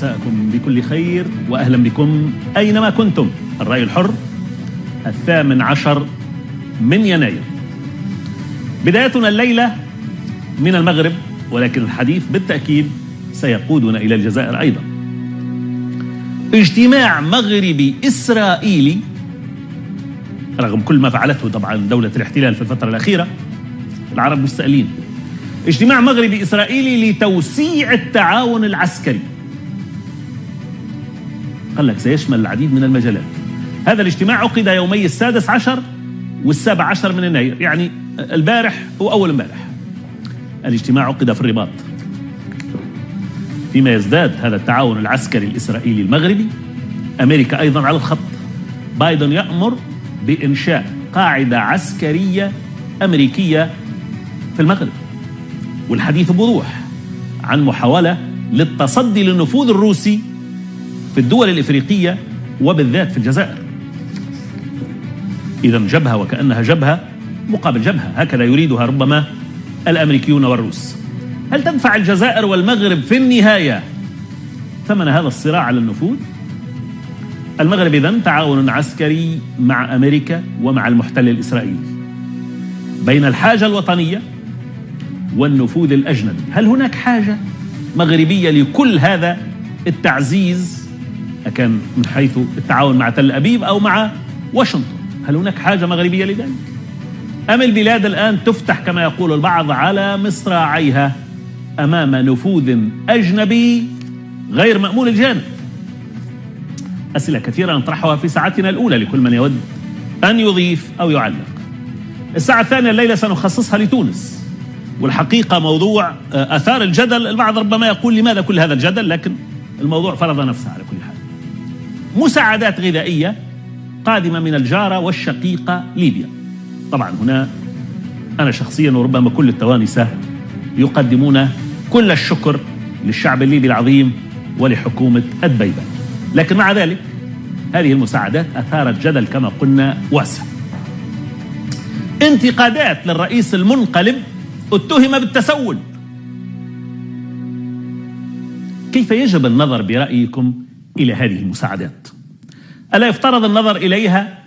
مساءكم بكل خير وأهلا بكم أينما كنتم. الرأي الحر 18 من يناير. بدايتنا الليلة من المغرب، ولكن الحديث بالتأكيد سيقودنا إلى الجزائر أيضا. اجتماع مغربي إسرائيلي رغم كل ما فعلته طبعا دولة الاحتلال في الفترة الأخيرة، العرب مستقلين. اجتماع مغربي إسرائيلي لتوسيع التعاون العسكري، قال لك سيشمل العديد من المجالات. هذا الاجتماع عقد يومي 16 و17 من يناير، يعني البارح وأول امبارح. الاجتماع عقد في الرباط. فيما يزداد هذا التعاون العسكري الإسرائيلي المغربي، أمريكا أيضا على الخط. بايدن يأمر بإنشاء قاعدة عسكرية أمريكية في المغرب، والحديث بوضوح عن محاولة للتصدي للنفوذ الروسي في الدول الإفريقية وبالذات في الجزائر. إذا جبهة وكأنها جبهة مقابل جبهة، هكذا يريدها ربما الأمريكيون والروس. هل تدفع الجزائر والمغرب في النهاية ثمن هذا الصراع على النفوذ؟ المغرب إذن تعاون عسكري مع أمريكا ومع المحتل الإسرائيلي بين الحاجة الوطنية والنفوذ الأجنبي. هل هناك حاجة مغربية لكل هذا التعزيز، أكان من حيث التعاون مع تل أبيب أو مع واشنطن؟ هل هناك حاجة مغربية لذلك؟ أم البلاد الآن تفتح كما يقول البعض على مصراعيها أمام نفوذ أجنبي غير مأمول الجانب؟ أسئلة كثيرة نطرحها في ساعتنا الأولى لكل من يود أن يضيف أو يعلق. الساعة الثانية الليلة سنخصصها لتونس، والحقيقة موضوع أثار الجدل. البعض ربما يقول لماذا كل هذا الجدل، لكن الموضوع فرض نفسه على كل حال. مساعدات غذائية قادمة من الجارة والشقيقة ليبيا. طبعا هنا أنا شخصيا وربما كل التوانسة يقدمون كل الشكر للشعب الليبي العظيم ولحكومة الدبيبة، لكن مع ذلك هذه المساعدات أثارت جدل كما قلنا واسع. انتقادات للرئيس المنقلب اتهم بالتسول. كيف يجب النظر برأيكم إلى هذه المساعدات؟ ألا يفترض النظر إليها